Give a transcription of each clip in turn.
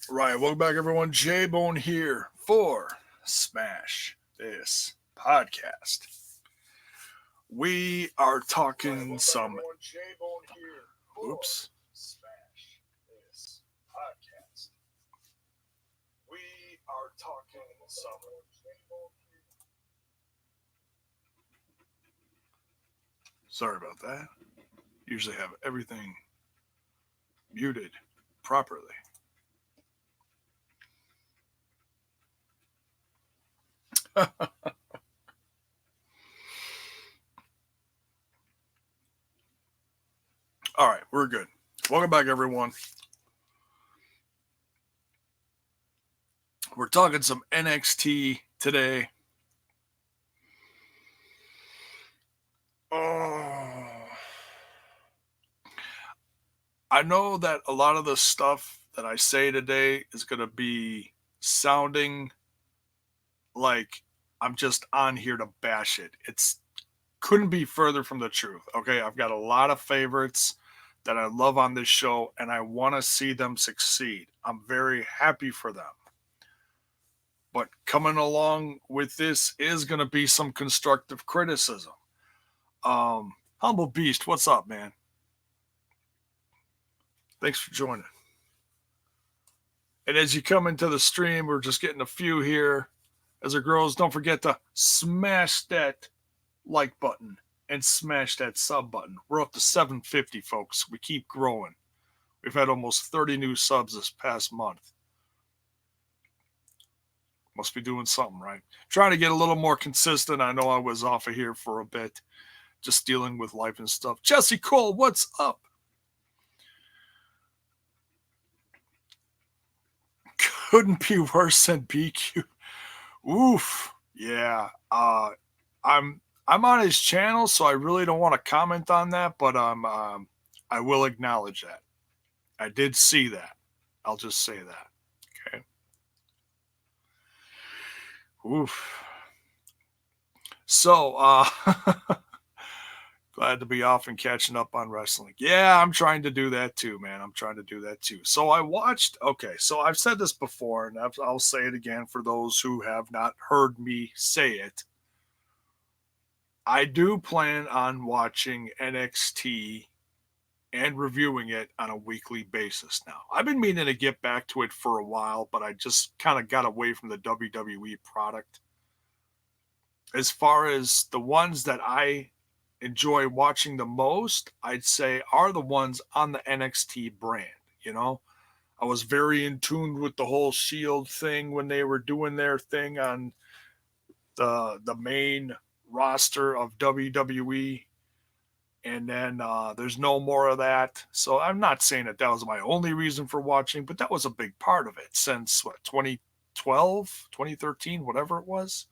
Right, welcome back, everyone. J Bone here for Smash This Podcast. We are talking some. Oops. Smash This Podcast. We are talking some. Sorry about that. Usually have everything muted properly. All right, we're good. Welcome back, everyone. We're talking some NXT today. Oh, I know that a lot of the stuff that I say today is going to be sounding like I'm just on here to bash it. It's couldn't be further from the truth. Okay, I've got a lot of favorites that I love on this show and I want to see them succeed. I'm very happy for them. But coming along with this is going to be some constructive criticism. Humble Beast, what's up, man? Thanks for joining. And as you come into the stream, we're just getting a few here. As it grows, don't forget to smash that like button and smash that sub button. We're up to 750, folks. We keep growing. We've had almost 30 new subs this past month. Must be doing something right. Trying to get a little more consistent. I know I was off of here for a bit, just dealing with life and stuff. Jesse Cole, what's up? Couldn't be worse than BQ. Oof. Yeah. I'm on his channel, so I really don't want to comment on that, but I will acknowledge that. I did see that. I'll just say that. Okay. Oof. So, glad to be off and catching up on wrestling. Yeah, I'm trying to do that too, man. I'm trying to do that too. So I watched, so I've said this before, and I'll say it again for those who have not heard me say it. I do plan on watching NXT and reviewing it on a weekly basis now. I've been meaning to get back to it for a while, but I just kind of got away from the WWE product. As far as the ones that I enjoy watching the most, I'd say are the ones on the NXT brand. You know, I was very in tune with the whole Shield thing when they were doing their thing on the main roster of WWE. And then there's no more of that. So I'm not saying that was my only reason for watching, but that was a big part of it since, 2012, 2013, whatever it was.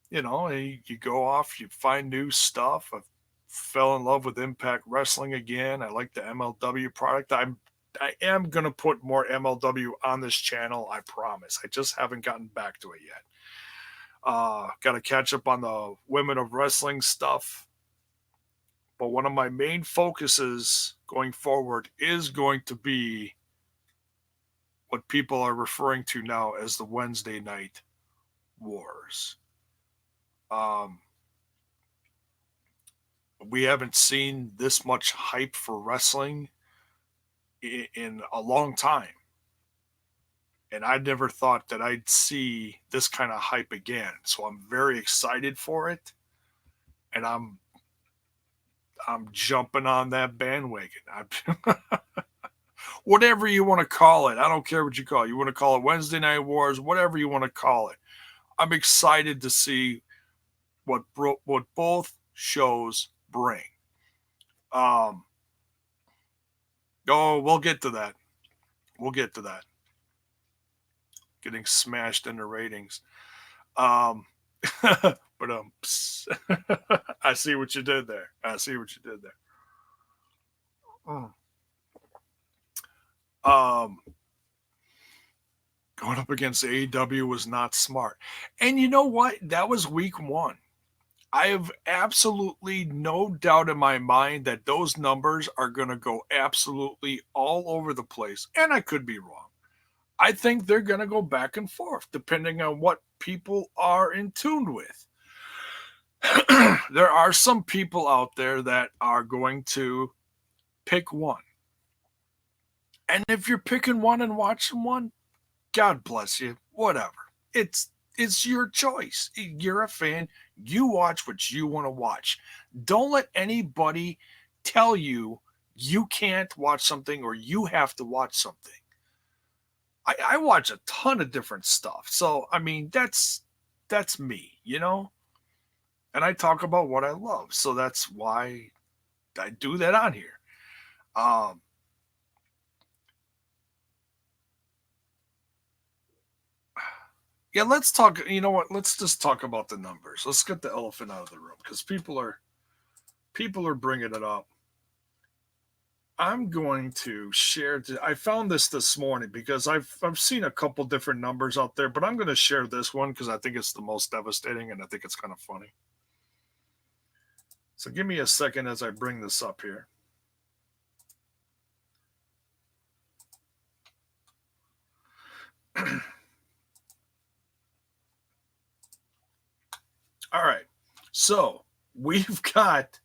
You know, you go off, you find new stuff. I fell in love with Impact Wrestling again. I like the MLW product. I am going to put more MLW on this channel, I promise. I just haven't gotten back to it yet. Got to catch up on the Women of Wrestling stuff. But one of my main focuses going forward is going to be what people are referring to now as the Wednesday Night Wars. We haven't seen this much hype for wrestling in a long time. And I never thought that I'd see this kind of hype again. So I'm very excited for it. And I'm jumping on that bandwagon. Whatever you want to call it. I don't care what you call it. You want to call it Wednesday Night Wars, whatever you want to call it. I'm excited to see what both shows bring. We'll get to that. We'll get to that. Getting smashed in the ratings. But I see what you did there. Going up against AEW was not smart. And you know what? That was week one. I have absolutely no doubt in my mind that those numbers are going to go absolutely all over the place. And I could be wrong. I think they're going to go back and forth depending on what people are in tune with. There are some people out there that are going to pick one. And if you're picking one and watching one, God bless you. Whatever. It's your choice. You're a fan. You watch what you want to watch. Don't let anybody tell you you can't watch something or you have to watch something. I watch a ton of different stuff. So I mean that's me, you know? And I talk about what I love. So that's why I do that on here. Um yeah, let's talk. You know what? Let's just talk about the numbers. Let's get the elephant out of the room because people are bringing it up. I'm going to share. I found this morning because I've seen a couple different numbers out there, but I'm going to share this one because I think it's the most devastating and I think it's kind of funny. So give me a second as I bring this up here. All right. So we've got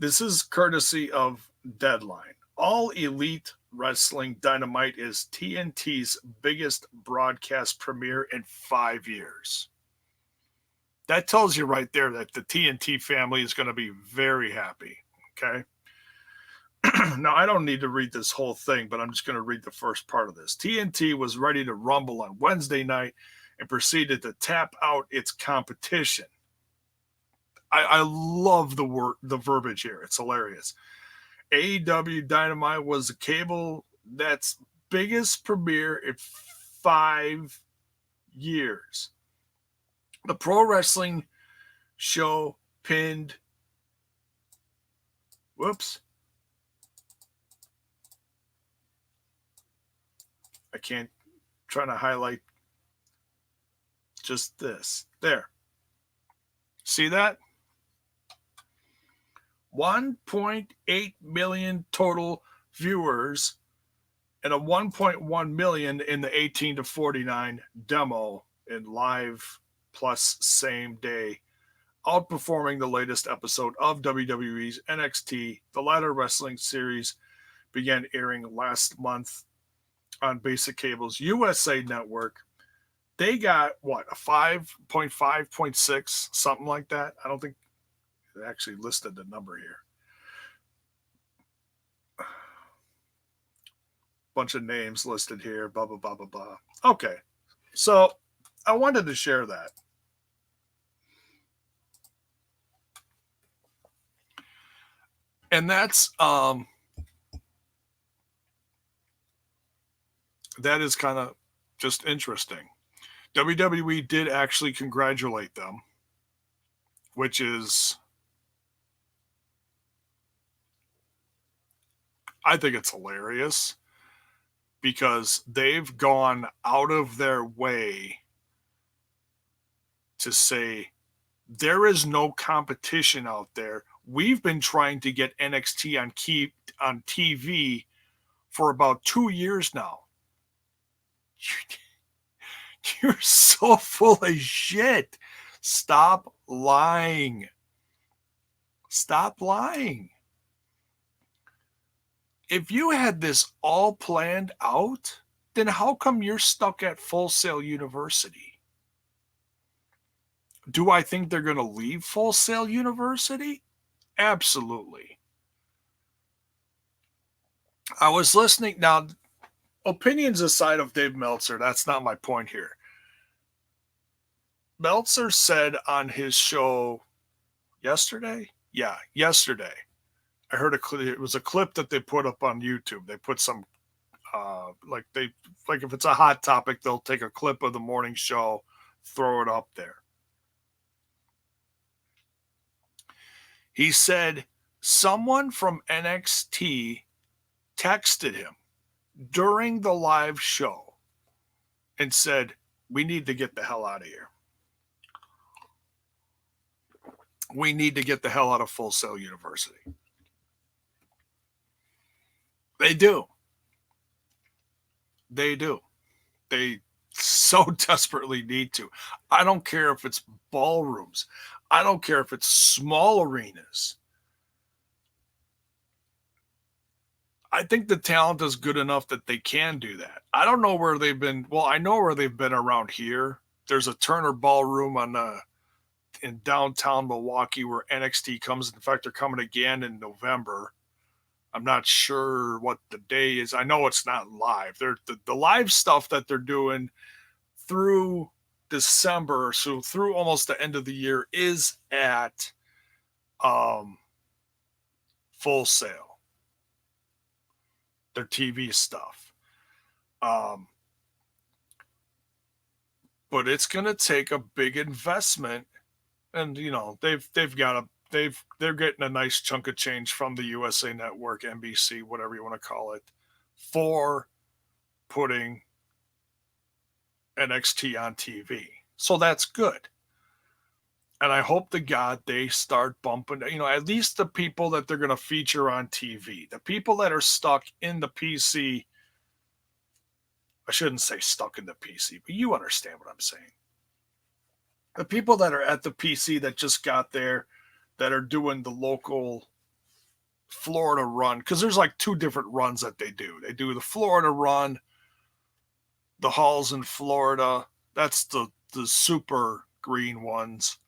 this is courtesy of Deadline. All Elite Wrestling Dynamite is TNT's biggest broadcast premiere in 5 years. That tells you right there that the TNT family is going to be very happy. Okay. Now, I don't need to read this whole thing, but I'm just going to read the first part of this. TNT was ready to rumble on Wednesday night and proceeded to tap out its competition. I love the verbiage here. It's hilarious. AEW Dynamite was the cable that's biggest premiere in 5 years. The pro wrestling show pinned. Whoops. I can't. Trying to highlight just this. There. See that? 1.8 million total viewers and a 1.1 million in the 18 to 49 demo in live plus same day, outperforming the latest episode of WWE's NXT. The latter wrestling series began airing last month on Basic Cable's USA network. They got what, a 5.5.6, something like that. I don't think they actually listed the number here. Bunch of names listed here, blah, blah, blah, blah, blah. Okay. So I wanted to share that. And that's that is kind of just interesting. WWE did actually congratulate them, which is, I think it's hilarious because they've gone out of their way to say there is no competition out there. We've been trying to get NXT on TV for about 2 years now. You're so full of shit. Stop lying. Stop lying. If you had this all planned out, then how come you're stuck at Full Sail University? Do I think they're going to leave Full Sail University? Absolutely. I was listening. Now, opinions aside of Dave Meltzer, that's not my point here. Meltzer said on his show yesterday. Yeah, yesterday. I heard it was a clip that they put up on YouTube. They put some like if it's a hot topic, they'll take a clip of the morning show, throw it up there. He said someone from NXT texted him during the live show and said, "We need to get the hell out of here. We need to get the hell out of Full Sail University." They do. They do. They so desperately need to. I don't care if it's ballrooms. I don't care if it's small arenas. I think the talent is good enough that they can do that. I don't know where they've been. Well, I know where they've been around here. There's a Turner Ballroom in downtown Milwaukee where NXT comes. In fact, they're coming again in November. I'm not sure what the day is. I know it's not live. The live stuff that they're doing through December, so through almost the end of the year, is at Full Sail. Their TV stuff. But it's going to take a big investment, and they're getting a nice chunk of change from the USA Network, NBC, whatever you want to call it, for putting NXT on TV. So that's good. And I hope to God they start bumping, at least the people that they're going to feature on TV. The people that are stuck in the PC. I shouldn't say stuck in the PC, but you understand what I'm saying. The people that are at the PC that just got there, that are doing the local Florida run, because there's like two different runs that they do. They do the Florida run, the halls in Florida. That's the super green ones.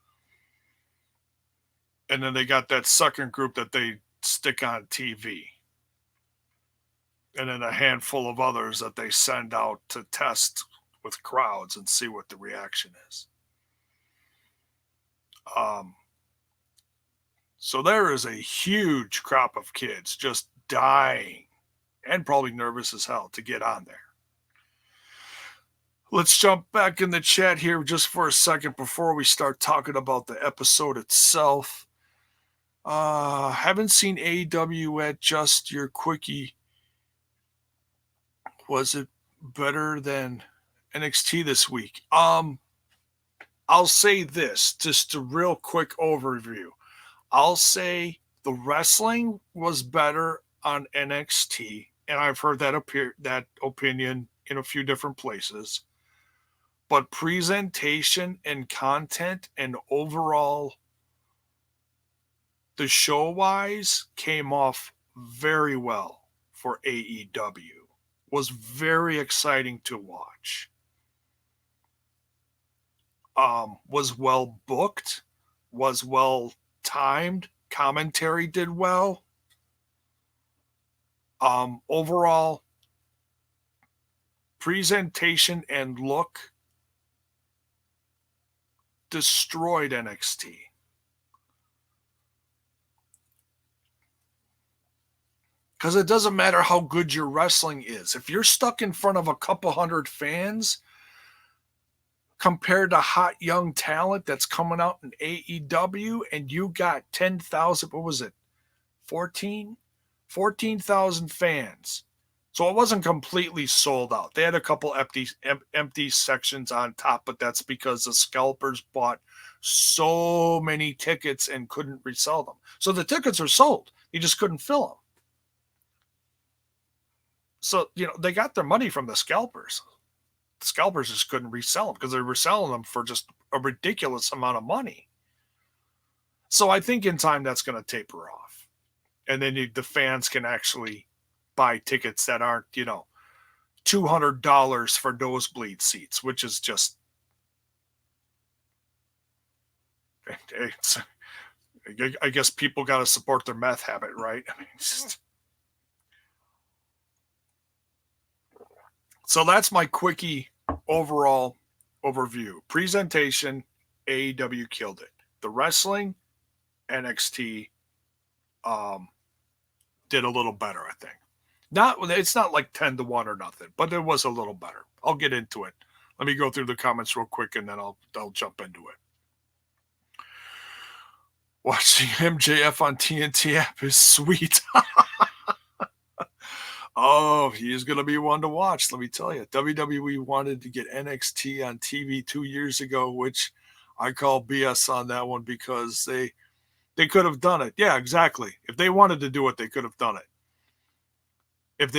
And then they got that second group that they stick on TV. And then a handful of others that they send out to test with crowds and see what the reaction is. So there is a huge crop of kids just dying and probably nervous as hell to get on there. Let's jump back in the chat here just for a second before we start talking about the episode itself. Haven't seen AEW at just your quickie. Was it better than NXT this week? I'll say this, just a real quick overview. I'll say the wrestling was better on NXT, and I've heard that opinion in a few different places. But presentation and content and overall, the show-wise came off very well for AEW. Was very exciting to watch. Was well booked, was well timed, commentary did well. Overall, presentation and look destroyed NXT. Because it doesn't matter how good your wrestling is. If you're stuck in front of a couple hundred fans compared to hot young talent that's coming out in AEW, and you got 10,000, what was it, 14,000 fans. So it wasn't completely sold out. They had a couple empty sections on top, but that's because the scalpers bought so many tickets and couldn't resell them. So the tickets are sold. You just couldn't fill them. So, they got their money from the scalpers. The scalpers just couldn't resell them because they were selling them for just a ridiculous amount of money. So I think in time that's going to taper off. And then the fans can actually buy tickets that aren't, $200 for nosebleed seats, which is just, I guess people got to support their meth habit, right? I mean, so that's my quickie overall overview. Presentation, AEW killed it. The wrestling, NXT did a little better, I think. It's not like 10-1 or nothing, but it was a little better. I'll get into it. Let me go through the comments real quick, and then I'll jump into it. Watching MJF on TNT app is sweet. Oh, he is going to be one to watch, let me tell you. WWE wanted to get NXT on TV 2 years ago, which I call BS on that one because they could have done it. Yeah, exactly. If they wanted to do it, they could have done it. If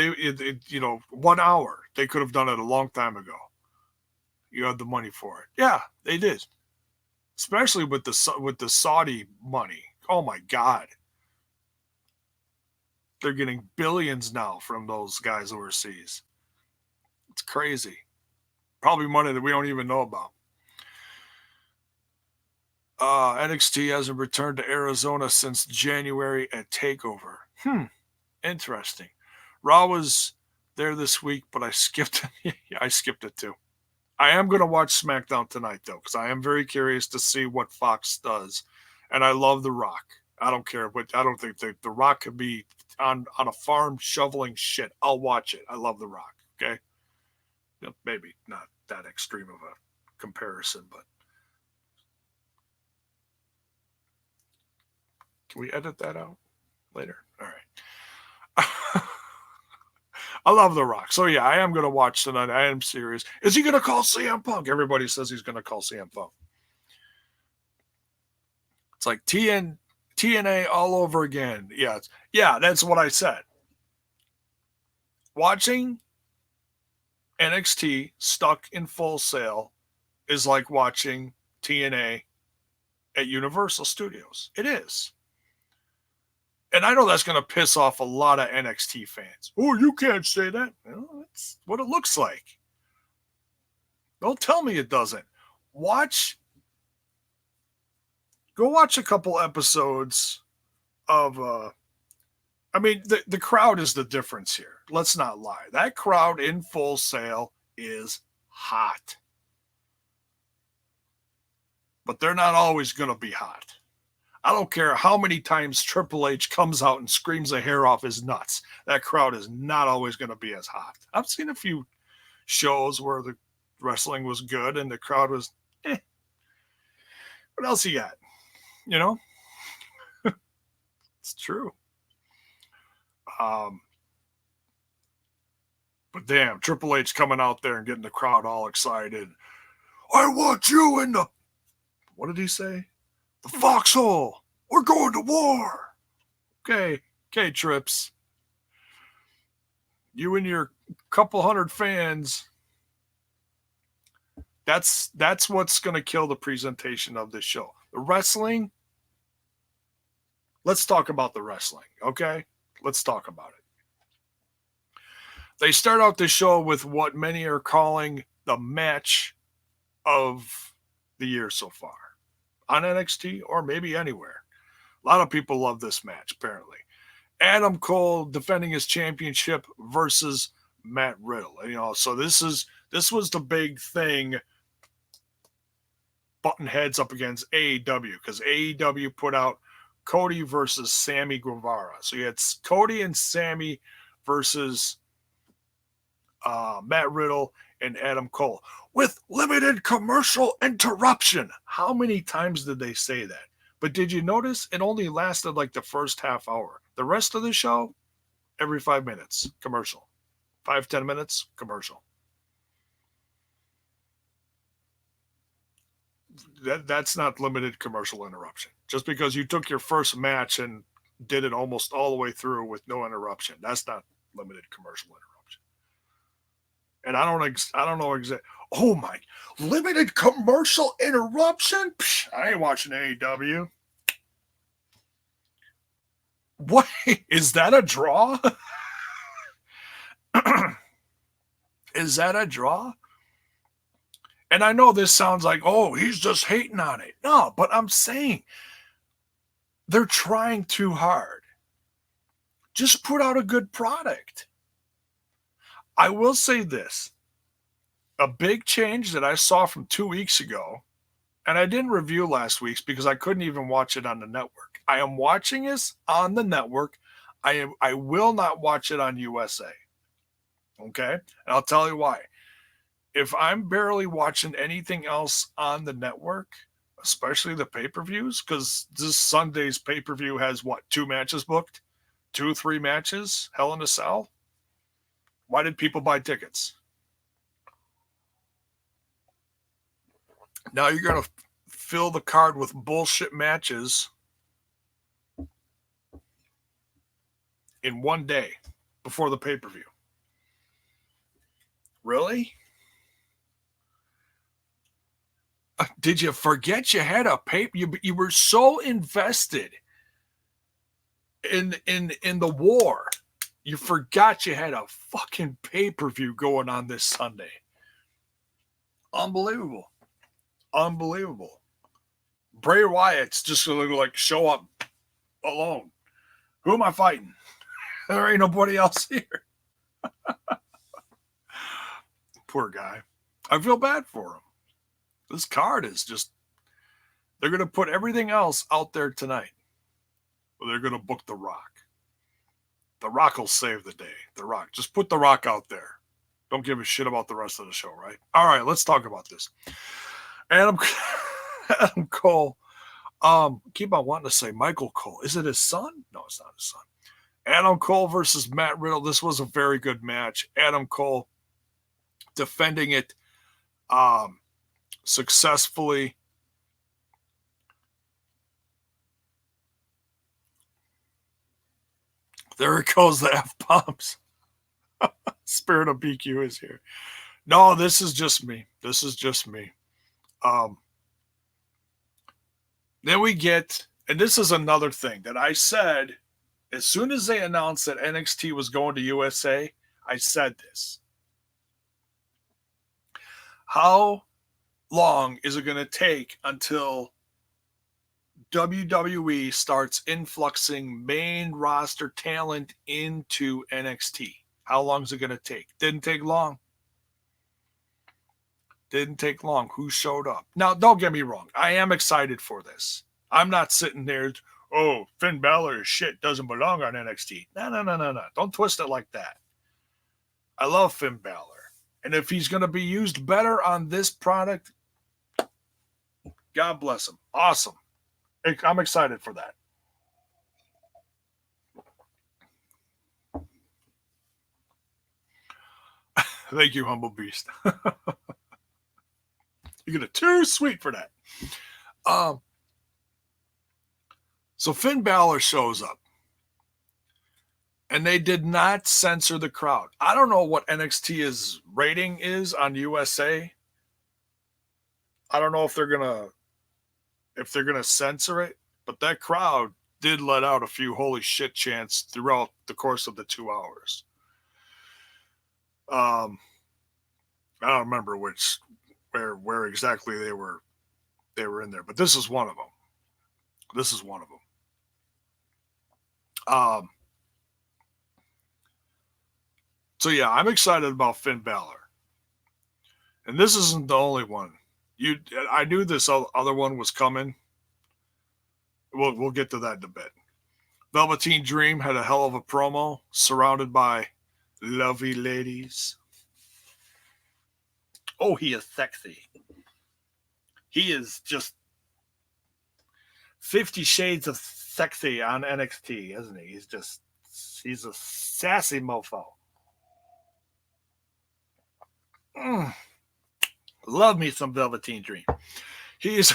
1 hour, they could have done it a long time ago. You had the money for it. Yeah, they did. Especially with the Saudi money. Oh my God. They're getting billions now from those guys overseas. It's crazy. Probably money that we don't even know about. NXT hasn't returned to Arizona since January at TakeOver. Interesting. Raw was there this week, but I skipped it. I skipped it too. I am going to watch SmackDown tonight, though, because I am very curious to see what Fox does. And I love The Rock. I don't care, but I don't think The Rock could be on a farm shoveling shit. I'll watch it. I love The Rock, okay? Maybe not that extreme of a comparison, but can we edit that out later? All right. I love The Rock. So, yeah, I am going to watch tonight. I am serious. Is he going to call CM Punk? Everybody says he's going to call CM Punk. It's like TNA all over again. Yeah, that's what I said. Watching NXT stuck in Full Sail is like watching TNA at Universal Studios. It is. And I know that's going to piss off a lot of NXT fans. Oh, you can't say that. Well, that's what it looks like. Don't tell me it doesn't. Go watch a couple episodes of, the crowd is the difference here. Let's not lie. That crowd in Full Sail is hot. But they're not always going to be hot. I don't care how many times Triple H comes out and screams the hair off his nuts. That crowd is not always going to be as hot. I've seen a few shows where the wrestling was good and the crowd was, What else you got? You know? It's true. But damn, Triple H coming out there and getting the crowd all excited. I want you in the, what did he say? The foxhole. We're going to war. Okay, Trips. You and your couple hundred fans. That's what's going to kill the presentation of this show. The wrestling. Let's talk about the wrestling, okay? Let's talk about it. They start out the show with what many are calling the match of the year so far on NXT or maybe anywhere. A lot of people love this match, apparently. Adam Cole defending his championship versus Matt Riddle. So this was the big thing, button heads up against AEW, because AEW put out Cody versus Sammy Guevara. So you had Cody and Sammy versus Matt Riddle and Adam Cole with limited commercial interruption. How many times did they say that? But did you notice it only lasted like the first half hour? The rest of the show, every 5 minutes, commercial. 5-10 minutes, commercial. That's not limited commercial interruption. Just because you took your first match and did it almost all the way through with no interruption, that's not limited commercial interruption. And I don't know exactly. Oh my, limited commercial interruption? Psh, I ain't watching AEW. What? Is that a draw? Is that a draw? And I know this sounds like, oh, he's just hating on it. No, but I'm saying they're trying too hard. Just put out a good product. I will say this. A big change that I saw from 2 weeks ago, and I didn't review last week's because I couldn't even watch it on the network. I am watching this on the network. I will not watch it on USA. Okay? And I'll tell you why. If I'm barely watching anything else on the network, especially the pay-per-views, because this Sunday's pay-per-view has, 2 matches booked? 2-3 matches? Hell in a Cell? Why did people buy tickets? Now you're going to fill the card with bullshit matches in one day before the pay-per-view. Really? Did you forget you had a paper? You were so invested in the war, you forgot you had a fucking pay-per-view going on this Sunday. Unbelievable. Unbelievable. Bray Wyatt's just gonna like show up alone. Who am I fighting? There ain't nobody else here. Poor guy. I feel bad for him. This card is just, they're going to put everything else out there tonight. They're going to book The Rock. The Rock will save the day. The Rock. Just put The Rock out there. Don't give a shit about the rest of the show, right? All right, let's talk about this. Adam Cole. Keep on wanting to say Michael Cole. Is it his son? No, it's not his son. Adam Cole versus Matt Riddle. This was a very good match. Adam Cole defending it successfully. There it goes, the F-bombs. Spirit of BQ is here. No, this is just me. This is just me. Then we get, and this is another thing that I said, as soon as they announced that NXT was going to USA, I said this. How long is it going to take until WWE starts influxing main roster talent into NXT? How long is it going to take? Didn't take long. Didn't take long. Who showed up? Now, don't get me wrong. I am excited for this. I'm not sitting there, oh, Finn Balor shit doesn't belong on NXT. No. Don't twist it like that. I love Finn Balor. And if he's going to be used better on this product, God bless him. Awesome. I'm excited for that. Thank you, Humble Beast. You're gonna too sweet for that. So Finn Balor shows up. And they did not censor the crowd. I don't know what NXT's rating is on USA. I don't know if they're gonna censor it, but that crowd did let out a few holy shit chants throughout the course of the 2 hours. I don't remember where exactly they were in there, but this is one of them. So yeah, I'm excited about Finn Balor. And this isn't the only one. I knew this other one was coming. We'll get to that in a bit. Velveteen Dream had a hell of a promo surrounded by lovely ladies. Oh, he is sexy. He is just 50 shades of sexy on NXT, isn't he? He's a sassy mofo. Love me some Velveteen Dream. He is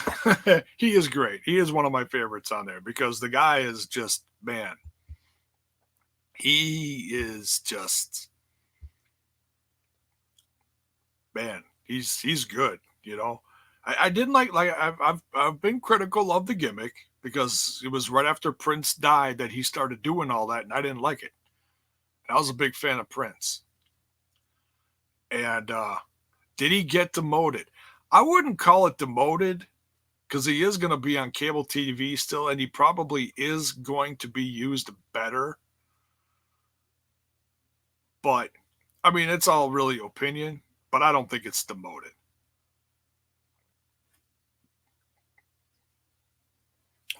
great. He is one of my favorites on there because the guy is just, man. He is just, man. He's good. You know, I didn't like I've been critical of the gimmick because it was right after Prince died that he started doing all that, and I didn't like it. And I was a big fan of Prince. And did he get demoted? I wouldn't call it demoted because he is going to be on cable TV still, and he probably is going to be used better. But, I mean, it's all really opinion, but I don't think it's demoted.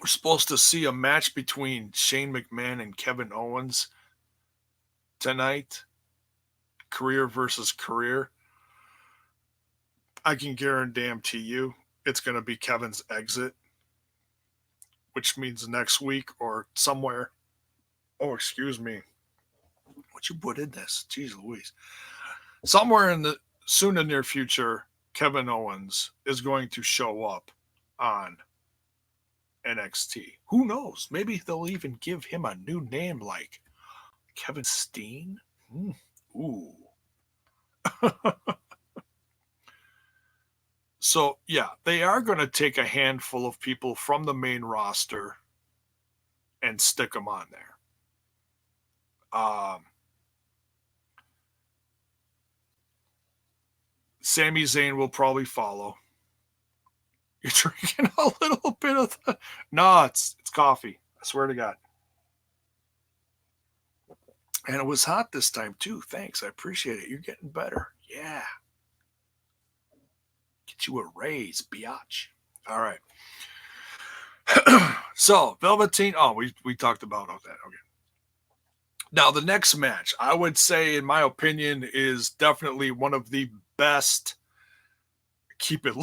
We're supposed to see a match between Shane McMahon and Kevin Owens tonight. Career versus career. I can guarantee you it's going to be Kevin's exit, which means next week or somewhere. Oh, excuse me. What you put in this? Jeez Louise. Somewhere in the soon and near future, Kevin Owens is going to show up on NXT. Who knows? Maybe they'll even give him a new name like Kevin Steen. Ooh. So, yeah, they are going to take a handful of people from the main roster and stick them on there. Sami Zayn will probably follow. You're drinking a little bit of the. No, it's coffee. I swear to God. And it was hot this time too. Thanks. I appreciate it. You're getting better. Yeah. Get you a raise, biatch. All right. So, Velveteen. Oh, we talked about all that. Okay. Now, the next match, I would say, in my opinion, is definitely one of the best. Keep it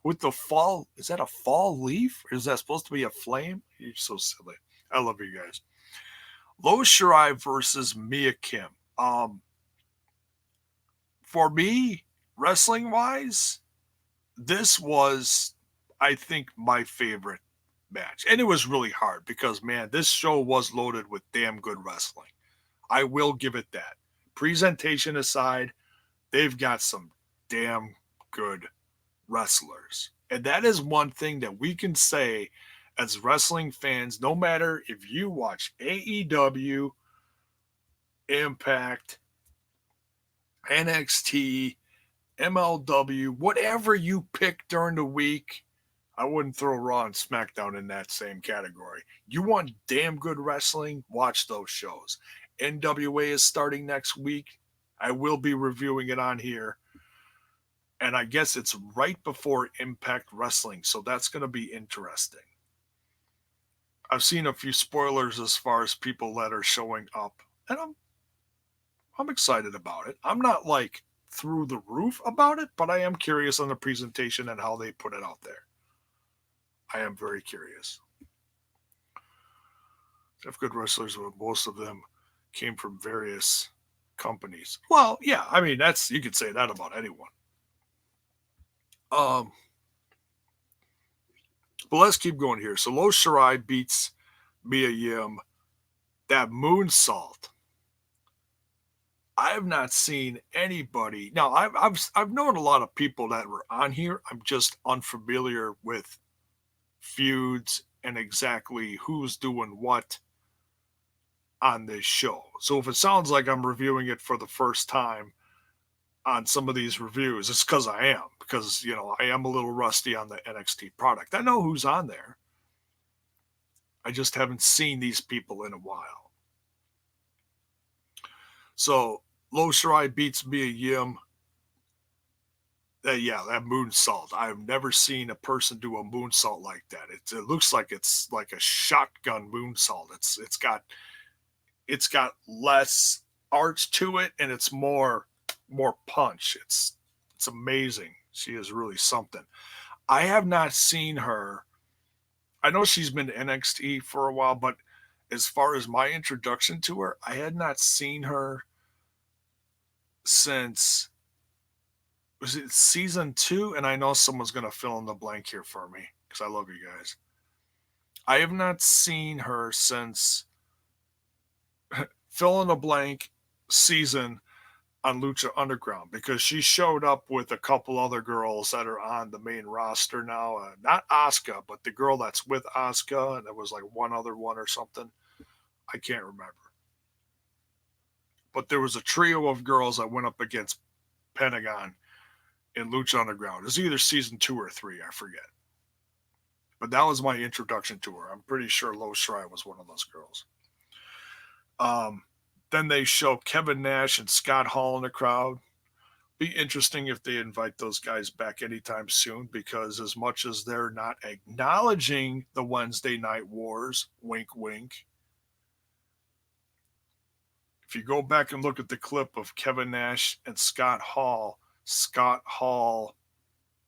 with the fall. Is that a fall leaf? Or is that supposed to be a flame? You're so silly. I love you guys. Lo Shirai versus Mia Kim. For me, wrestling wise, this was, I think, my favorite match. And it was really hard because, man, this show was loaded with damn good wrestling. I will give it that. Presentation aside, they've got some damn good wrestlers. And that is one thing that we can say as wrestling fans, no matter if you watch AEW, Impact, NXT, MLW, whatever you pick during the week, I wouldn't throw Raw and SmackDown in that same category. You want damn good wrestling? Watch those shows. NWA is starting next week. I will be reviewing it on here. And I guess it's right before Impact Wrestling, so that's going to be interesting. I've seen a few spoilers as far as people that are showing up, and I'm excited about it. I'm not like through the roof about it, but I am curious on the presentation and how they put it out there. I am very curious. They have good wrestlers, but most of them came from various companies. Well, yeah, I mean that's you could say that about anyone. Um, but let's keep going here. So Lo Shirai beats Mia Yim. That moonsault. I have not seen anybody. Now I've known a lot of people that were on here. I'm just unfamiliar with feuds and exactly who's doing what on this show. So if it sounds like I'm reviewing it for the first time on some of these reviews, it's because I am. Because, I am a little rusty on the NXT product. I know who's on there. I just haven't seen these people in a while. So Lo Shirai beats Mia Yim. That moonsault. I've never seen a person do a moonsault like that. It looks like it's like a shotgun moonsault. It's got less arch to it and it's more punch. It's amazing. She is really something. I have not seen her. I know she's been to NXT for a while, but as far as my introduction to her, I had not seen her since was it season 2? And I know someone's gonna fill in the blank here for me because I love you guys. I have not seen her since fill in the blank season on Lucha Underground because she showed up with a couple other girls that are on the main roster now. Not Asuka, but the girl that's with Asuka, and there was like one other one or something. I can't remember. But there was a trio of girls that went up against Pentagon in Lucha Underground. It was either season 2 or 3, I forget. But that was my introduction to her. I'm pretty sure Lo Shirai was one of those girls. Then they show Kevin Nash and Scott Hall in the crowd. Be interesting if they invite those guys back anytime soon because as much as they're not acknowledging the Wednesday Night Wars, wink, wink. If you go back and look at the clip of Kevin Nash and Scott Hall,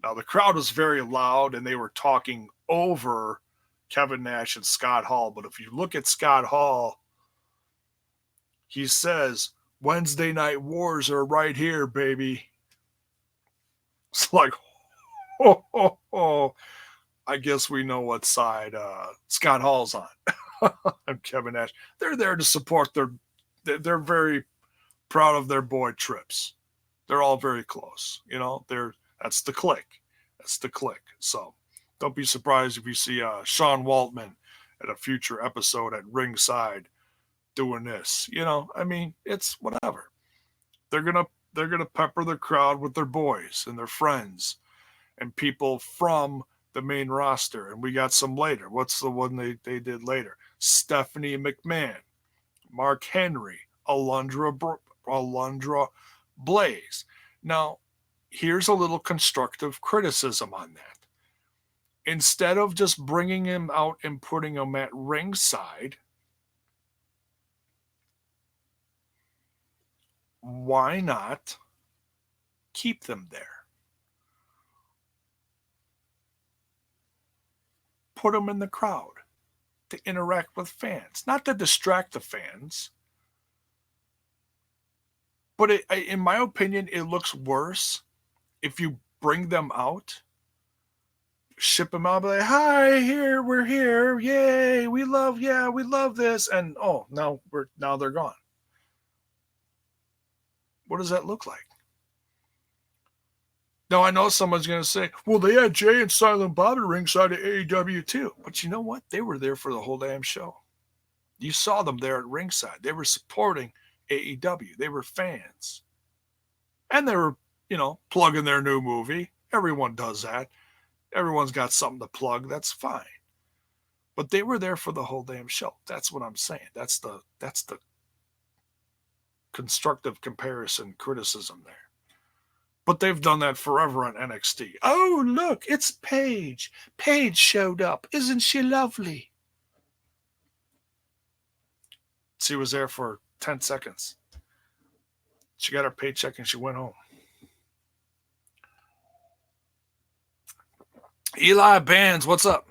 now the crowd was very loud and they were talking over Kevin Nash and Scott Hall. But if you look at Scott Hall, he says, Wednesday Night Wars are right here, baby. It's like, I guess we know what side Scott Hall's on. And Kevin Nash. They're there to support they're very proud of their boy Trips. They're all very close. That's the click. That's the click. So don't be surprised if you see Sean Waltman at a future episode at ringside doing this. I mean, it's whatever. They're gonna they're gonna pepper the crowd with their boys and their friends and people from the main roster. And we got some later. What's the one they did later? Stephanie McMahon, Mark Henry, Alundra Blaze. Now, here's a little constructive criticism on that. Instead of just bringing him out and putting him at ringside, why not keep them there? Put them in the crowd to interact with fans, not to distract the fans. But in my opinion, it looks worse if you bring them out, ship them out, be like, "Hi, we're here, yay, we love this," and now they're gone. What does that look like? Now I know someone's going to say, "Well, they had Jay and Silent Bob at ringside at AEW too," but you know what? They were there for the whole damn show. You saw them there at ringside. They were supporting AEW. They were fans. And they were, plugging their new movie. Everyone does that. Everyone's got something to plug. That's fine. But they were there for the whole damn show. That's what I'm saying. That's the constructive comparison criticism there. But they've done that forever on NXT. Oh, look, it's Paige. Paige showed up. Isn't she lovely? She was there for 10 seconds. She got her paycheck and she went home. Eli Bands, what's up?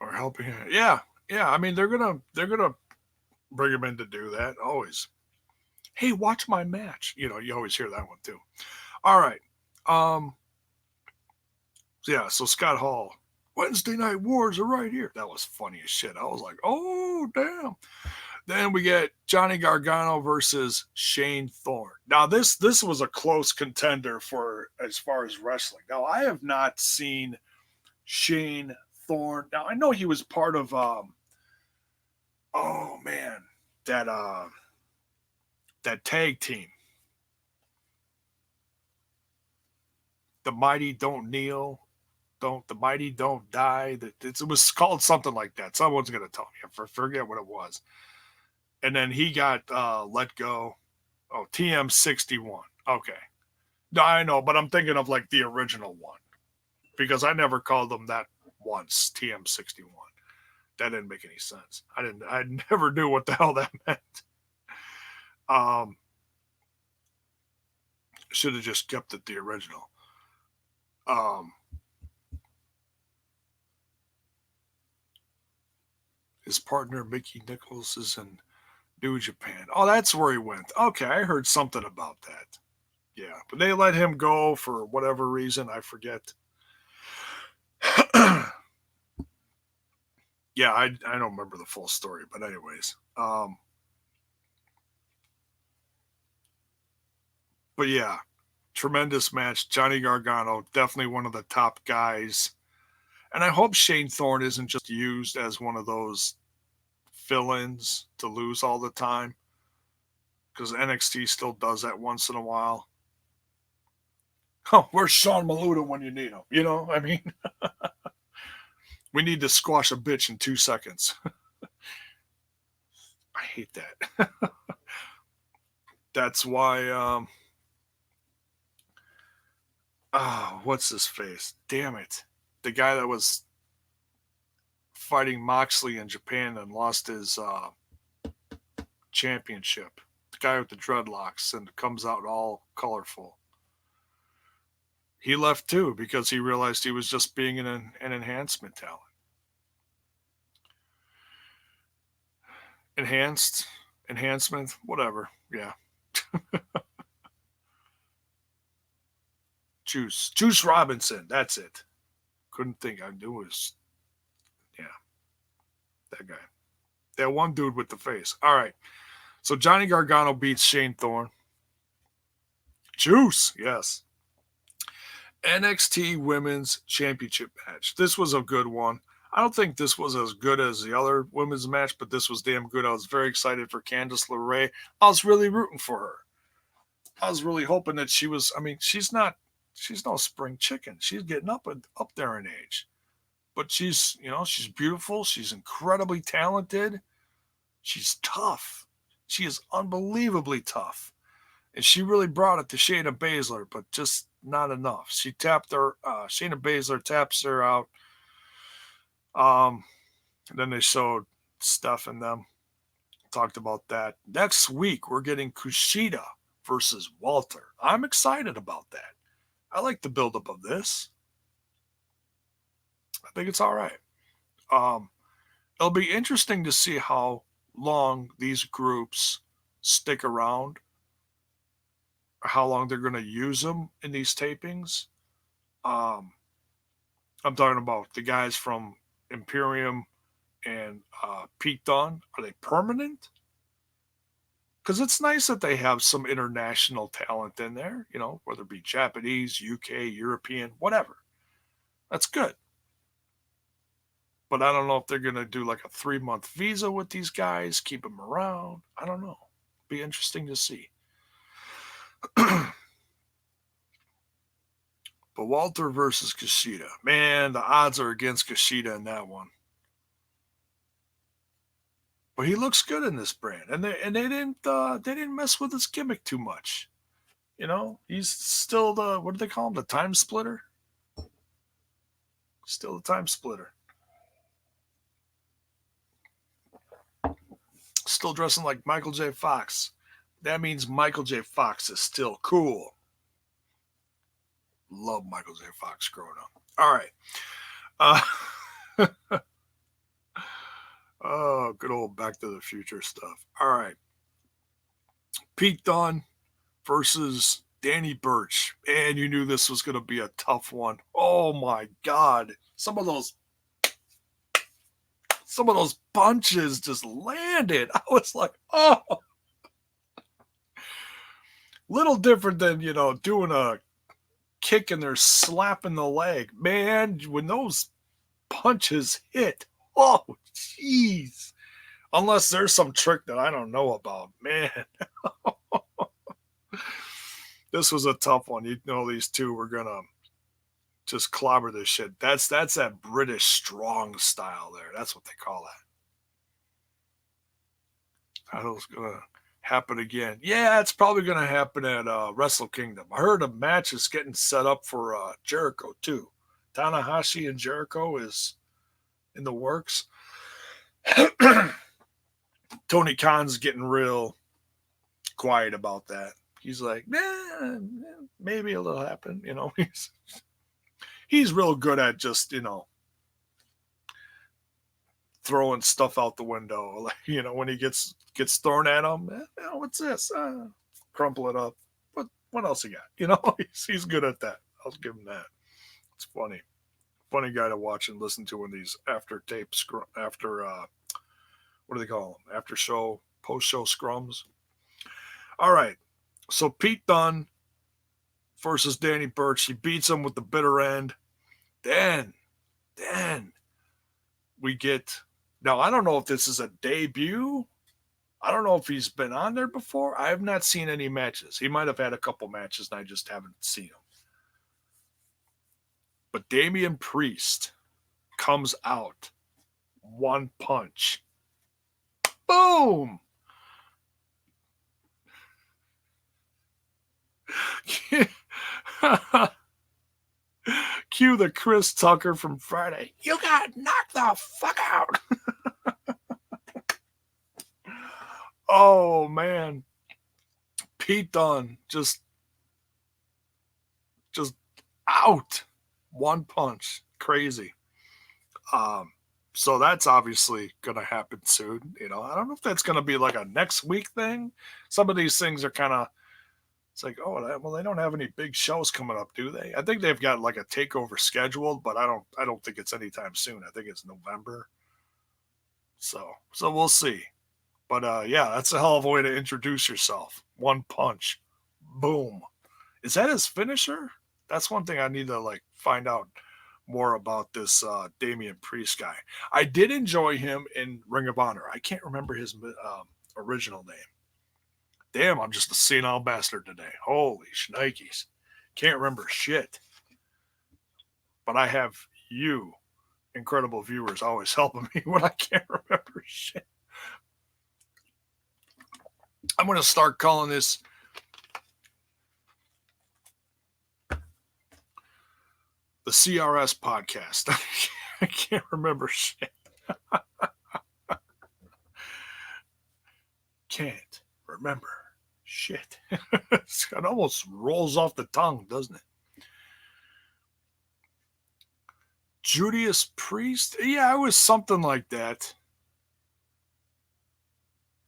Or helping her. Yeah. I mean, they're gonna bring him in to do that always. Hey, watch my match. You always hear that one too. All right. Yeah. So Scott Hall, Wednesday Night Wars are right here. That was funny as shit. I was like, oh damn. Then we get Johnny Gargano versus Shane Thorne. Now this was a close contender for as far as wrestling. Now I have not seen Shane Thorne. Now I know he was part of that tag team. The Mighty Don't Kneel. The Mighty Don't Die. It was called something like that. Someone's gonna tell me. I forget what it was. And then he got let go. Oh, TM61. Okay. No, I know, but I'm thinking of like the original one because I never called them that once. TM61. That didn't make any sense. I never knew what the hell that meant. Should have just kept it the original. His partner Mickey Nichols is in New Japan. Oh, that's where he went. Okay, I heard something about that. Yeah, but they let him go for whatever reason. I forget. Yeah, I don't remember the full story, but anyways. But yeah, tremendous match. Johnny Gargano, definitely one of the top guys. And I hope Shane Thorne isn't just used as one of those fill-ins to lose all the time. Because NXT still does that once in a while. Oh, where's Sean Maluda when you need him? I mean, we need to squash a bitch in 2 seconds. I hate that. That's why, what's his face? Damn it. The guy that was fighting Moxley in Japan and lost his championship. The guy with the dreadlocks and comes out all colorful. He left too because he realized he was just being an enhancement talent. Enhancement, whatever. Yeah. Juice Robinson. That's it. Couldn't think. I knew it was, yeah, that guy. That one dude with the face. All right. So Johnny Gargano beats Shane Thorne. Juice, yes. NXT Women's Championship match. This was a good one. I don't think this was as good as the other women's match, but this was damn good. I was very excited for Candice LeRae. I was really rooting for her. I was really hoping that she was. I mean, she's no spring chicken. She's getting up there in age, but she's beautiful. She's incredibly talented. She's tough. She is unbelievably tough. And she really brought it to Shayna Baszler, but just not enough. She tapped her. Shayna Baszler taps her out. And then they showed Steph and them. Talked about that. Next week, we're getting Kushida versus Walter. I'm excited about that. I like the buildup of this. I think it's all right. It'll be interesting to see how long these groups stick around, or how long they're going to use them in these tapings. I'm talking about the guys from Imperium and Pete Dunne. Are they permanent? Because it's nice that they have some international talent in there, whether it be Japanese, UK, European, whatever. That's good. But I don't know if they're going to do like a 3-month visa with these guys, keep them around. I don't know. Be interesting to see. But Walter versus Kushida. Man, the odds are against Kushida in that one. But he looks good in this brand, and they didn't mess with his gimmick too much. He's still the, what do they call him? The time splitter. Still the time splitter. Still dressing like Michael J. Fox. That means Michael J. Fox is still cool. Love Michael J. Fox growing up. All right. Oh, good old Back to the Future stuff. All right. Pete Dunne versus Danny Burch. And you knew this was going to be a tough one. Oh, my God. Some of those punches just landed. I was like, oh. Little different than, doing a kick and they're slapping the leg. Man, when those punches hit, oh, jeez. Unless there's some trick that I don't know about. Man. This was a tough one. These two were going to just clobber this shit. That's that British strong style there. That's what they call that. I was going to happen again. Yeah, it's probably going to happen at Wrestle Kingdom. I heard a match is getting set up for Jericho, too. Tanahashi and Jericho is in the works. Tony Khan's getting real quiet about that. He's like, nah, maybe it'll happen. He's real good at just, throwing stuff out the window. When he gets thrown at him, what's this? Crumple it up. What else he got? He's good at that. I'll give him that. It's funny. Funny guy to watch and listen to in these after tapes, after, what do they call them? After show, post show scrums. All right. So Pete Dunne versus Danny Burch. He beats him with the bitter end. Then we get, now I don't know if this is a debut. I don't know if he's been on there before. I have not seen any matches. He might have had a couple matches and I just haven't seen them. But Damian Priest comes out. One punch. Boom! Cue the Chris Tucker from Friday. You got knocked the fuck out. Oh, man. Pete Dunne just out. One punch. Crazy. So that's obviously going to happen soon. I don't know if that's going to be like a next week thing. Some of these things are kind of, it's like, well, they don't have any big shows coming up, do they? I think they've got like a takeover scheduled, but I don't think it's anytime soon. I think it's November. So we'll see. But yeah, that's a hell of a way to introduce yourself. One punch, boom. Is that his finisher? That's one thing I need to like find out more about this Damian Priest guy. I did enjoy him in Ring of Honor. I can't remember his original name. Damn, I'm just a senile bastard today. Holy shnikes. Can't remember shit. But I have you, incredible viewers, always helping me when I can't remember shit. I'm going to start calling this the CRS podcast. I can't remember shit. Can't remember shit. It almost rolls off the tongue, doesn't it? Judas Priest? Yeah, it was something like that.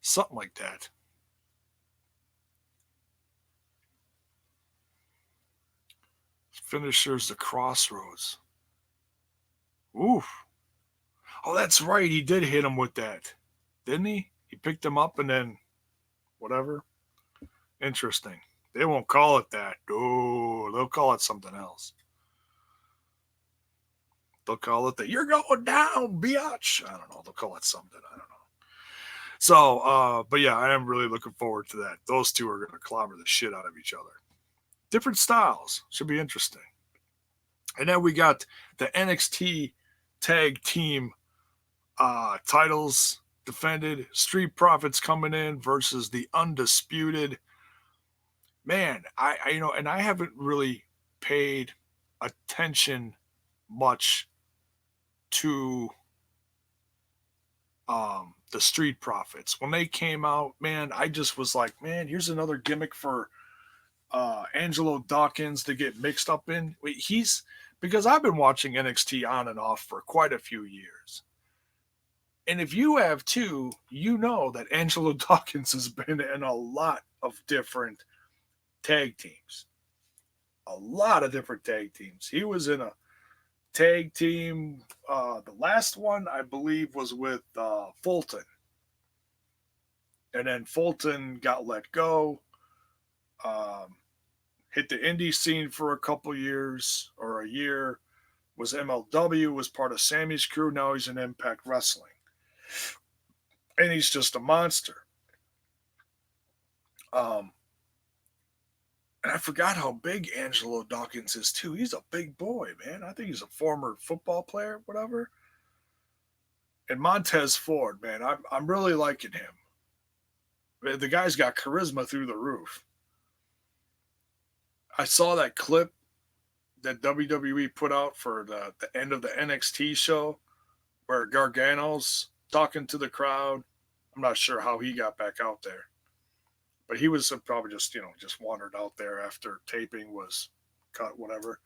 Something like that. Finishers the Crossroads. Oof. Oh, that's right. He did hit him with that, didn't he? He picked him up and then whatever. Interesting. They won't call it that. Oh, they'll call it something else. They'll call it that. You're going down, biatch. I don't know. They'll call it something. I don't know. So, but yeah, I am really looking forward to that. Those two are going to clobber the shit out of each other. Different styles. Should be interesting. And then we got the NXT tag team titles defended. Street Profits coming in versus the Undisputed. Man, I and I haven't really paid attention much to the Street Profits. When they came out, man, I just was like, man, here's another gimmick for Angelo Dawkins to get mixed up in. He's because I've been watching NXT on and off for quite a few years. And if you have too, you know that Angelo Dawkins has been in a lot of different tag teams. A lot of different tag teams. He was in a tag team. The last one, I believe, was with Fulton. And then Fulton got let go. Hit the indie scene for a couple years or a year. Was MLW, was part of Sammy's crew. Now he's in Impact Wrestling. And he's just a monster. And I forgot how big Angelo Dawkins is, too. He's a big boy, man. I think he's a former football player, whatever. And Montez Ford, man, I'm really liking him. The guy's got charisma through the roof. I saw that clip that WWE put out for the end of the NXT show where Gargano's talking to the crowd. I'm not sure how he got back out there. But he was probably just wandered out there after taping was cut, whatever.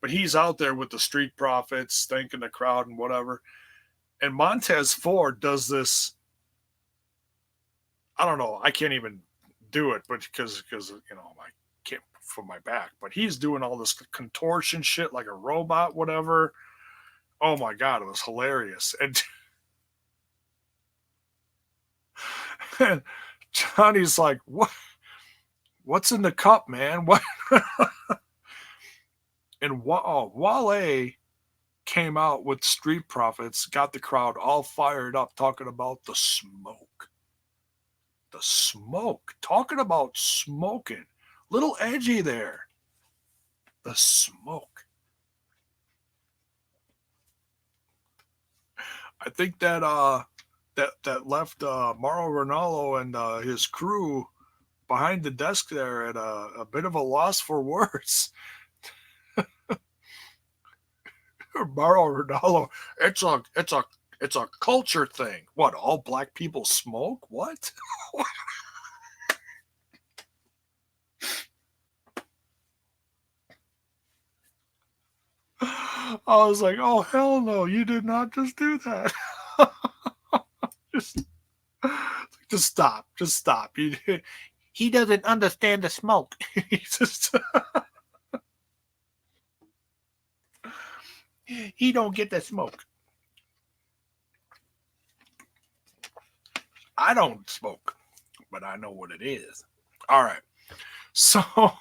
But he's out there with the Street Profits, thanking the crowd and whatever. And Montez Ford does this. I don't know. I can't even do it, but because I can't from my back. But he's doing all this contortion shit like a robot, whatever. Oh my god, it was hilarious. And Johnny's like, "What? What's in the cup, man? What?" And Wale came out with Street Profits, got the crowd all fired up, talking about the smoke. The smoke. Talking about smoking. Little edgy there. The smoke. I think that that left Mauro Ranallo and his crew behind the desk there at a bit of a loss for words. Mauro Ranallo, it's a culture thing. What, all black people smoke? What? I was like, oh hell no, you did not just do that. just stop. Just stop. He doesn't understand the smoke. He don't get the smoke. I don't smoke, but I know what it is. All right. So, oh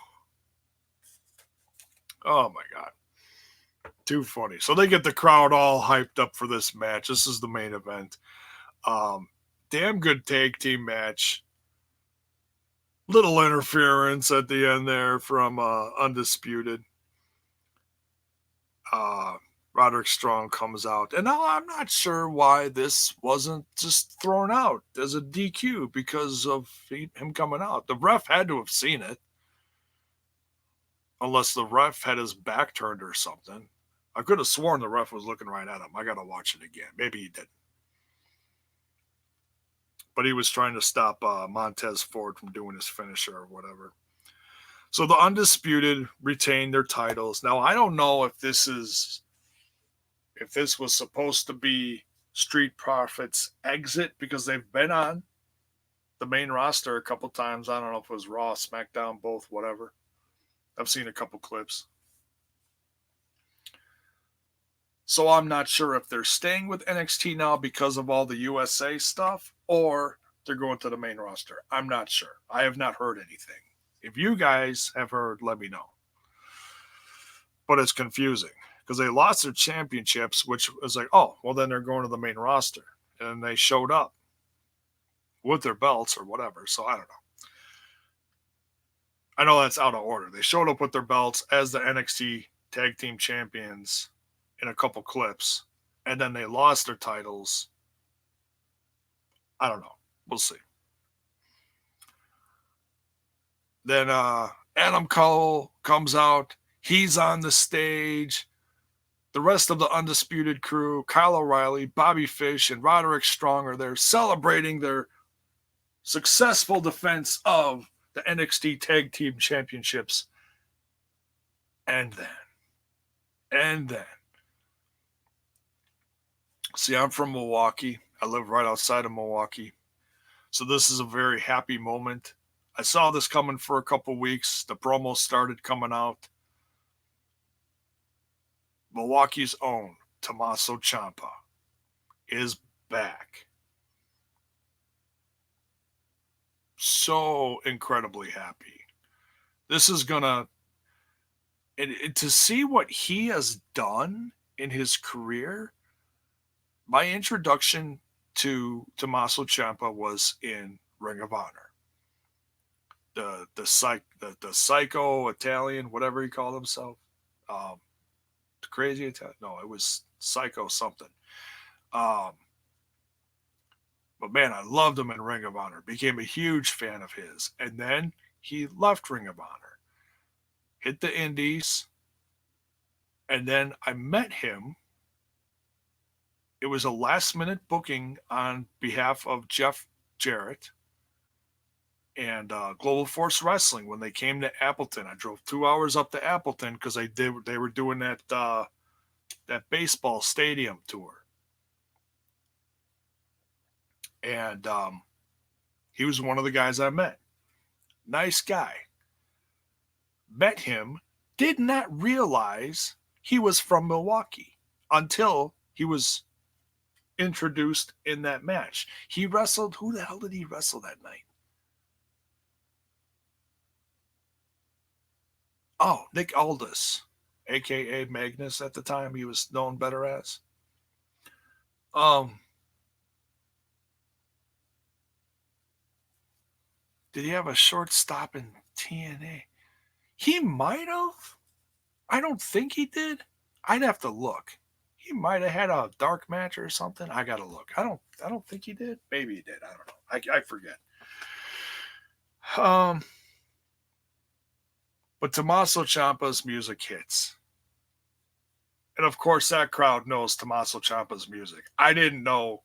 my God. Too funny. So they get the crowd all hyped up for this match. This is the main event. Um, damn good tag team match. Little interference at the end there from Undisputed. Uh, Roderick Strong comes out. And now I'm not sure why this wasn't just thrown out as a DQ because of him coming out. The ref had to have seen it. Unless the ref had his back turned or something. I could have sworn the ref was looking right at him. I got to watch it again. Maybe he didn't. But he was trying to stop Montez Ford from doing his finisher or whatever. So the Undisputed retain their titles. Now, I don't know if this was supposed to be Street Profits' exit because they've been on the main roster a couple times. I don't know if it was Raw, SmackDown, both, whatever. I've seen a couple clips. So I'm not sure if they're staying with NXT now because of all the USA stuff or they're going to the main roster. I'm not sure. I have not heard anything. If you guys have heard, let me know. But it's confusing because they lost their championships, which was like, oh, well, then they're going to the main roster. And they showed up with their belts or whatever. So I don't know. I know that's out of order. They showed up with their belts as the NXT Tag Team Champions in a couple clips, and then they lost their titles. I don't know. We'll see. Then Adam Cole comes out. He's on the stage. The rest of the Undisputed crew, Kyle O'Reilly, Bobby Fish, and Roderick Strong are there celebrating their successful defense of the NXT Tag Team Championships. And then, see, I'm from Milwaukee. I live right outside of Milwaukee. So this is a very happy moment. I saw this coming for a couple weeks. The promos started coming out. Milwaukee's own Tommaso Ciampa is back. So incredibly happy. This is gonna to see what he has done in his career. My introduction to Tommaso Ciampa was in Ring of Honor. The psycho Italian, whatever he called himself. The crazy Italian. No, it was psycho something. But man, I loved him in Ring of Honor. Became a huge fan of his. And then he left Ring of Honor. Hit the Indies. And then I met him. It was a last minute booking on behalf of Jeff Jarrett and Global Force Wrestling when they came to Appleton. I drove 2 hours up to Appleton because they were doing that baseball stadium tour. And he was one of the guys I met. Nice guy. Met him, did not realize he was from Milwaukee until he was introduced in that match. He wrestled, who the hell did he wrestle that night? Oh, Nick Aldis, aka Magnus at the time he was known better as. Did he have a short stop in TNA? He might have. I don't think he did. I'd have to look. He might have had a dark match or something. I gotta look. I don't think he did. Maybe he did. I don't know. I forget. But Tommaso Ciampa's music hits. And of course that crowd knows Tommaso Ciampa's music. I didn't know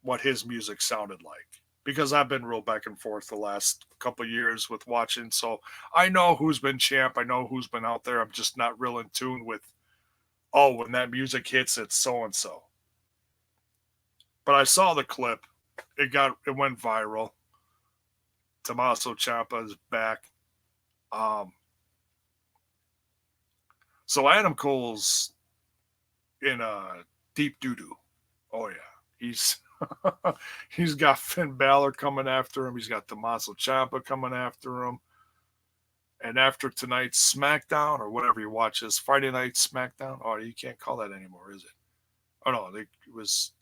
what his music sounded like because I've been real back and forth the last couple of years with watching. So I know who's been champ. I know who's been out there. I'm just not real in tune with, oh, when that music hits, it's so-and-so. But I saw the clip. It went viral. Tommaso Ciampa is back. So Adam Cole's in a deep doo-doo. Oh, yeah. He's got Finn Balor coming after him. He's got Tommaso Ciampa coming after him. And after tonight's SmackDown, or whatever you watch this, Friday night SmackDown, oh, you can't call that anymore, is it? Oh, no, it was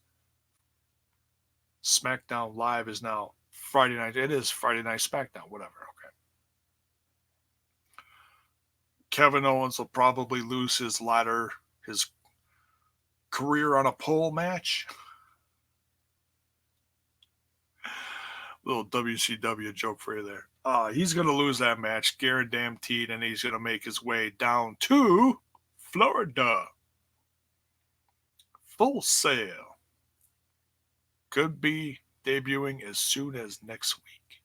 SmackDown Live is now Friday night. It is Friday night SmackDown, whatever. Okay. Kevin Owens will probably lose his career on a pole match. Little WCW joke for you there. He's going to lose that match, guaranteed, and he's going to make his way down to Florida. Full Sail. Could be debuting as soon as next week.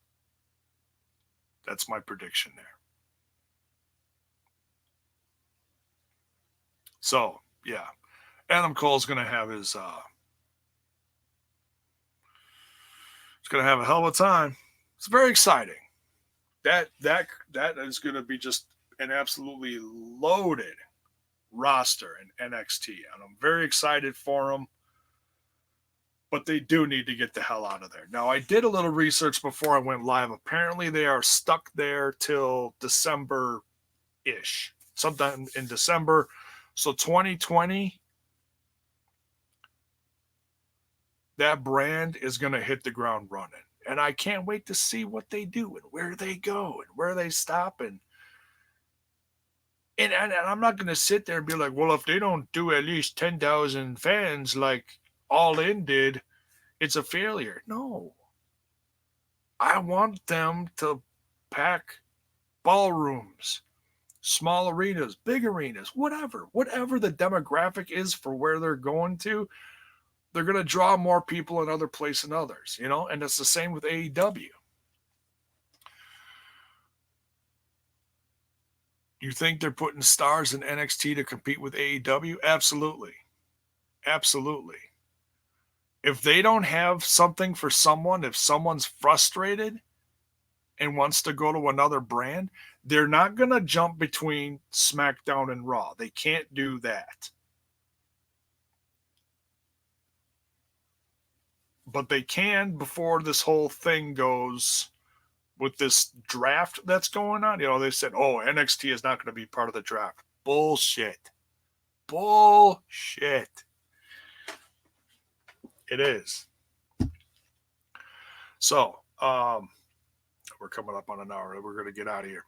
That's my prediction there. So, yeah. Adam Cole's going to have his... he's going to have a hell of a time. It's very exciting. That is going to be just an absolutely loaded roster in NXT, and I'm very excited for them. But they do need to get the hell out of there. Now, I did a little research before I went live. Apparently, they are stuck there till December-ish, sometime in December. So 2020, that brand is going to hit the ground running. And I can't wait to see what they do and where they go and where they stop. And I'm not going to sit there and be like, well, if they don't do at least 10,000 fans like All In did, it's a failure. No. I want them to pack ballrooms, small arenas, big arenas, whatever the demographic is for where they're going to. They're going to draw more people in other places than others, and it's the same with AEW. You think they're putting stars in NXT to compete with AEW? Absolutely. Absolutely. If they don't have something for someone, if someone's frustrated and wants to go to another brand, they're not going to jump between SmackDown and Raw. They can't do that. But they can before this whole thing goes with this draft that's going on. They said, NXT is not going to be part of the draft. Bullshit. It is. So, we're coming up on an hour. We're going to get out of here.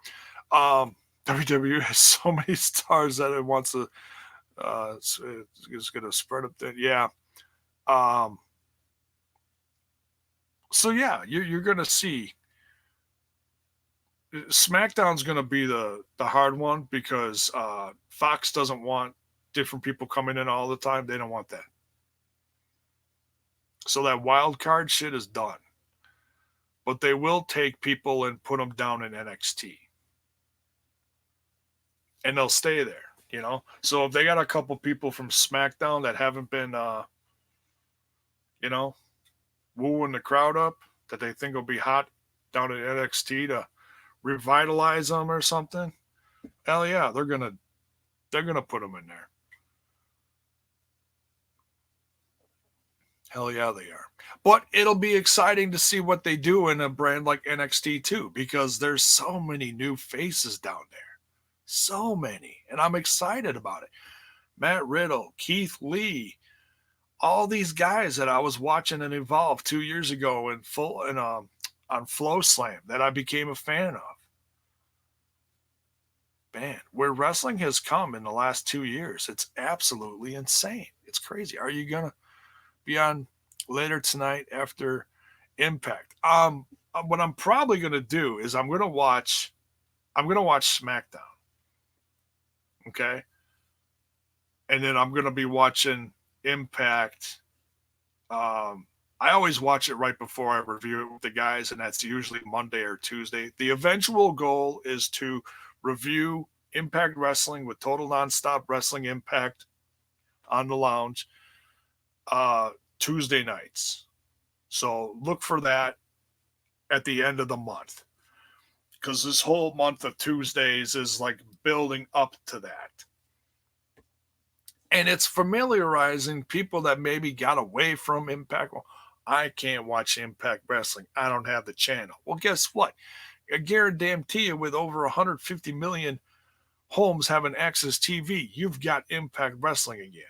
WWE has so many stars that it wants to, it's going to spread up there. Yeah. So yeah, you're going to see SmackDown's going to be the hard one because Fox doesn't want different people coming in all the time. They don't want that. So that wild card shit is done. But they will take people and put them down in NXT. And they'll stay there, So if they got a couple people from SmackDown that haven't been, wooing the crowd up that they think will be hot down at NXT to revitalize them or something, hell yeah, they're gonna put them in there. Hell yeah, they are. But it'll be exciting to see what they do in a brand like NXT too, because there's so many new faces down there. So many. And I'm excited about it. Matt Riddle, Keith Lee, all these guys that I was watching and Evolve 2 years ago on Flow Slam that I became a fan of. Man, where wrestling has come in the last 2 years, it's absolutely insane. It's crazy. Are you going to be on later tonight after Impact? What I'm probably going to do is I'm going to watch SmackDown. Okay? And then I'm going to be watching Impact. I always watch it right before I review it with the guys, and that's usually Monday or Tuesday. The eventual goal is to review Impact Wrestling with Total Nonstop Wrestling Impact on the lounge Tuesday nights. So look for that at the end of the month, because this whole month of Tuesdays is like building up to that. And it's familiarizing people that maybe got away from Impact. I can't watch Impact Wrestling. I don't have the channel. Well, guess what? I guarantee you, with over 150 million homes having access TV, you've got Impact Wrestling again.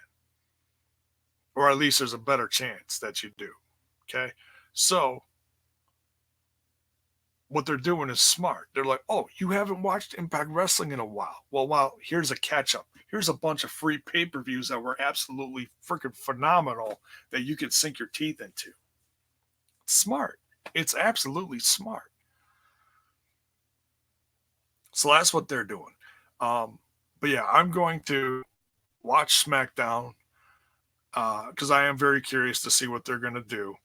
Or at least there's a better chance that you do. Okay? So, what they're doing is smart. They're like, oh, you haven't watched Impact Wrestling in a while. Well, here's a catch up. Here's a bunch of free pay per views that were absolutely freaking phenomenal that you could sink your teeth into. Smart. It's absolutely smart. So that's what they're doing. But yeah, I'm going to watch SmackDown because I am very curious to see what they're going to do.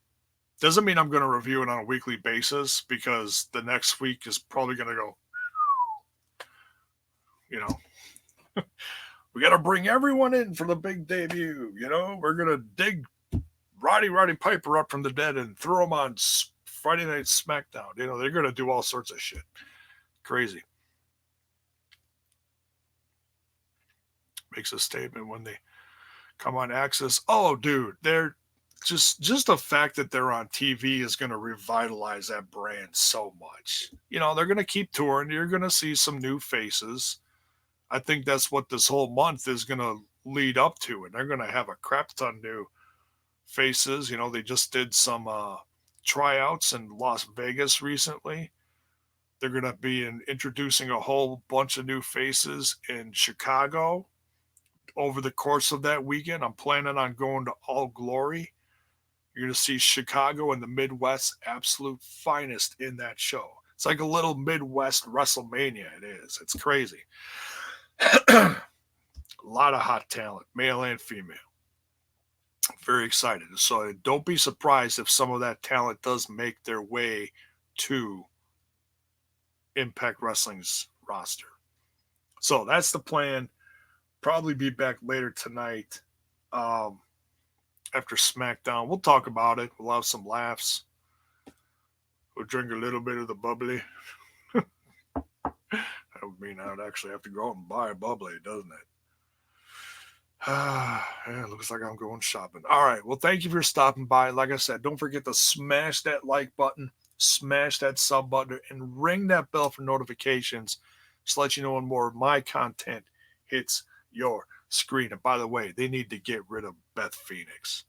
Doesn't mean I'm going to review it on a weekly basis because the next week is probably going to go, you know, we got to bring everyone in for the big debut. You know, we're going to dig Roddy Piper up from the dead and throw him on Friday Night SmackDown. You know, they're going to do all sorts of shit. Crazy. Makes a statement when they come on Access. Oh, dude, they're just the fact that they're on TV is going to revitalize that brand so much. You know, they're going to keep touring. You're going to see some new faces. I think that's what this whole month is going to lead up to, and they're going to have a crap ton new faces. You know, they just did some tryouts in Las Vegas recently. They're going to be introducing a whole bunch of new faces in Chicago over the course of that weekend. I'm planning on going to All Glory. You're going to see Chicago and the Midwest absolute finest in that show. It's like a little Midwest WrestleMania. It is. It's crazy. A lot of hot talent, male and female. Very excited. So don't be surprised if some of that talent does make their way to Impact Wrestling's roster. So that's the plan. Probably be back later tonight after SmackDown. We'll talk about it. We'll have some laughs. We'll drink a little bit of the bubbly. That would mean I would actually have to go out and buy a bubbly, doesn't it? Yeah, it looks like I'm going shopping. All right. Well, thank you for stopping by. Like I said, don't forget to smash that like button, smash that sub button, and ring that bell for notifications. Just to let you know when more of my content hits your screen. And by the way, they need to get rid of Beth Phoenix.